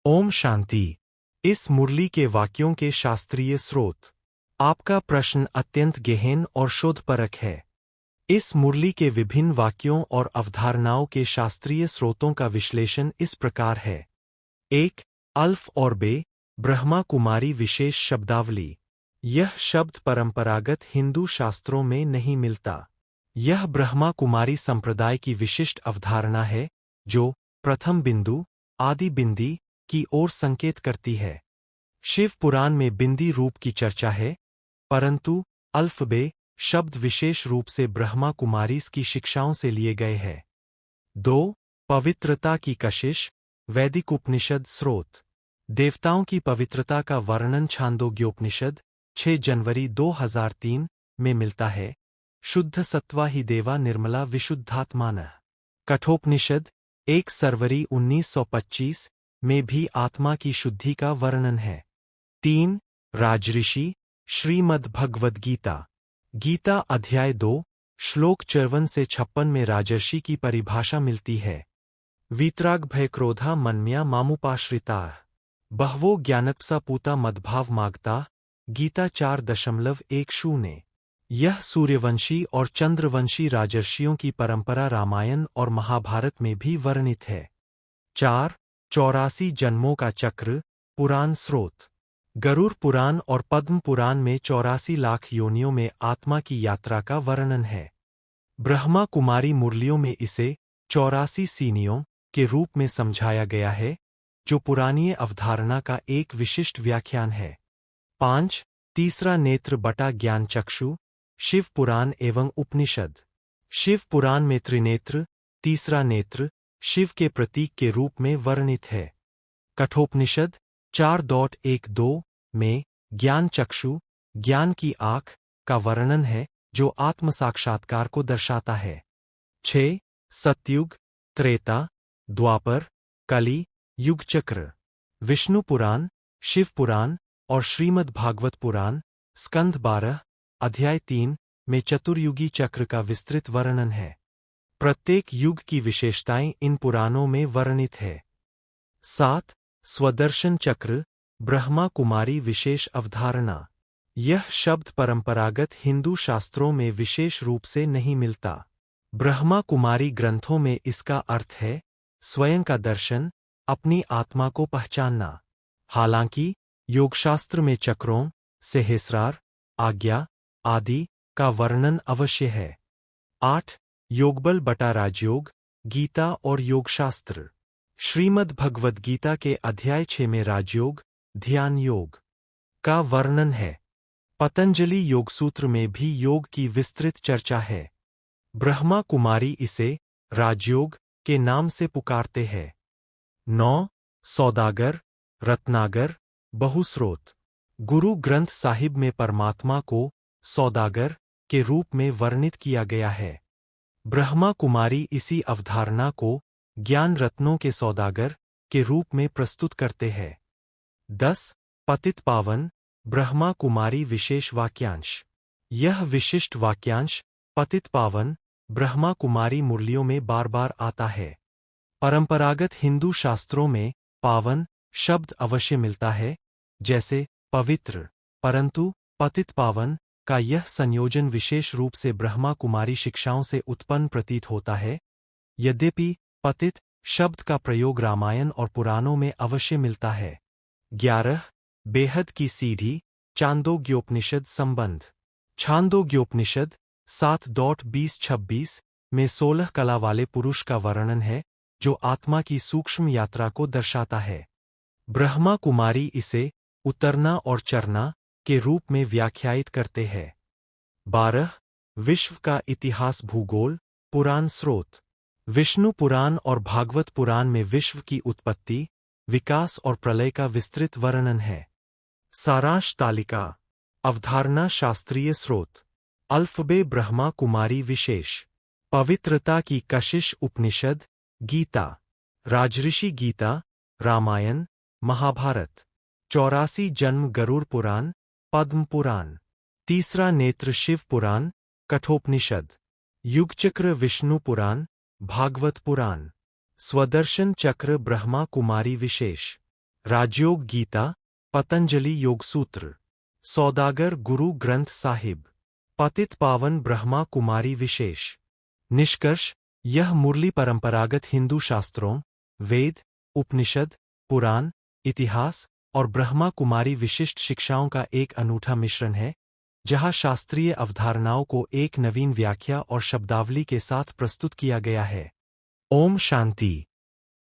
ओम शांति। इस मुरली के वाक्यों के शास्त्रीय स्रोत। आपका प्रश्न अत्यंत गहन और शोधपरक है। इस मुरली के विभिन्न वाक्यों और अवधारणाओं के शास्त्रीय स्रोतों का विश्लेषण इस प्रकार है। 1. अल्फ और बे, ब्रह्मा कुमारी विशेष शब्दावली। यह शब्द परंपरागत हिंदू शास्त्रों में नहीं मिलता। यह ब्रह्मा कुमारी संप्रदाय की विशिष्ट अवधारणा है, जो प्रथम बिंदु, आदि बिंदी की ओर संकेत करती है। शिव पुराण में बिंदी रूप की चर्चा है, परंतु अल्फबे शब्द विशेष रूप से ब्रह्मा कुमारीस की शिक्षाओं से लिए गए हैं। 2. पवित्रता की कशिश, वैदिक उपनिषद स्रोत। देवताओं की पवित्रता का वर्णन छांदोग्योपनिषद 6 जनवरी 2003 में मिलता है। शुद्ध सत्वा ही देवा निर्मला विशुद्धात्मानः। कठोपनिषद 1 फरवरी 1925 में भी आत्मा की शुद्धि का वर्णन है। 3. राजऋषि, श्रीमद् भगवद गीता। गीता अध्याय 2 श्लोक 54 से 56 में राजर्षि की परिभाषा मिलती है। वीतराग भय क्रोधा मन्म्या मामुपाश्रिता बहवो ज्ञानत्सा पूता मद्भाव मागता। गीता 4.10। यह सूर्यवंशी और चंद्रवंशी राजर्षियों की परंपरा रामायण और महाभारत में भी वर्णित है। 4. 84 जन्मों का चक्र, पुराण स्रोत। गरुड़ पुराण और पद्म पुराण में 84 लाख योनियों में आत्मा की यात्रा का वर्णन है। ब्रह्मा कुमारी मुरलियों में इसे 84 सीनियों के रूप में समझाया गया है, जो पुरानी अवधारणा का एक विशिष्ट व्याख्यान है। 5. तीसरा नेत्र बटा ज्ञान चक्षु, शिव पुराण एवं उपनिषद। शिव पुराण में त्रिनेत्र, तीसरा नेत्र, शिव के प्रतीक के रूप में वर्णित है। कठोपनिषद 4.12 में ज्ञान चक्षु, ज्ञान की आँख, का वर्णन है, जो आत्म साक्षात्कार को दर्शाता है। 6. सतयुग, त्रेता, द्वापर, कली, युग चक्र। विष्णु पुराण, शिव पुराण और श्रीमद् भागवत पुराण स्कंध 12 अध्याय 3 में चतुर्युगी चक्र का विस्तृत वर्णन है। प्रत्येक युग की विशेषताएं इन पुराणों में वर्णित है। 7. स्वदर्शन चक्र, ब्रह्मा कुमारी विशेष अवधारणा। यह शब्द परंपरागत हिंदू शास्त्रों में विशेष रूप से नहीं मिलता। ब्रह्मा कुमारी ग्रंथों में इसका अर्थ है स्वयं का दर्शन, अपनी आत्मा को पहचानना। हालांकि योगशास्त्र में चक्रों, सहस्रार, आज्ञा आदि का वर्णन अवश्य है। 8. योगबल बटा राजयोग, गीता और योगशास्त्र। श्रीमद् भगवद गीता के अध्याय 6 में राजयोग, ध्यान योग का वर्णन है। पतंजलि योगसूत्र में भी योग की विस्तृत चर्चा है। ब्रह्मा कुमारी इसे राजयोग के नाम से पुकारते हैं। 9. सौदागर, रत्नागर, बहुस्रोत। गुरु ग्रंथ साहिब में परमात्मा को सौदागर के रूप में वर्णित किया गया है। ब्रह्मा कुमारी इसी अवधारणा को ज्ञान रत्नों के सौदागर के रूप में प्रस्तुत करते हैं। 10. पतित पावन, ब्रह्मा कुमारी विशेष वाक्यांश। यह विशिष्ट वाक्यांश पतित पावन ब्रह्मा कुमारी मुरलियों में बार बार आता है। परंपरागत हिंदू शास्त्रों में पावन शब्द अवश्य मिलता है, जैसे पवित्र, परंतु पतित पावन का यह संयोजन विशेष रूप से ब्रह्मा कुमारी शिक्षाओं से उत्पन्न प्रतीत होता है। यद्यपि पतित शब्द का प्रयोग रामायण और पुराणों में अवश्य मिलता है। 11. बेहद की सीढ़ी, छांदोग्योपनिषद संबंध। छांदोग्योपनिषद 7.20-26 में 16 कला वाले पुरुष का वर्णन है, जो आत्मा की सूक्ष्म यात्रा को दर्शाता है। ब्रह्मा कुमारी इसे उतरना और चरना के रूप में व्याख्यायित करते हैं। 12. विश्व का इतिहास भूगोल, पुराण स्रोत। विष्णु पुराण और भागवत पुराण में विश्व की उत्पत्ति, विकास और प्रलय का विस्तृत वर्णन है। सारांश तालिका। अवधारणा शास्त्रीय स्रोत। अल्फबे ब्रह्मा कुमारी विशेष। पवित्रता की कशिश उपनिषद, गीता। राजऋषि गीता, रामायण, महाभारत। 84 जन्म गरुड़ पुराण, पद्म पुराण। तीसरा नेत्र शिव पुराण, कठोपनिषद। युगचक्र विष्णु पुराण, भागवत पुराण। स्वदर्शन चक्र ब्रह्मा कुमारी विशेष। राजयोग गीता, पतंजलि योगसूत्र, सौदागर गुरु ग्रंथ साहिब, पतित पावन ब्रह्मा कुमारी विशेष। निष्कर्ष, यह मुरली परंपरागत हिंदू शास्त्रों, वेद, उपनिषद, पुराण, इतिहास और ब्रह्मा कुमारी विशिष्ट शिक्षाओं का एक अनूठा मिश्रण है, जहां शास्त्रीय अवधारणाओं को एक नवीन व्याख्या और शब्दावली के साथ प्रस्तुत किया गया है। ओम शांति।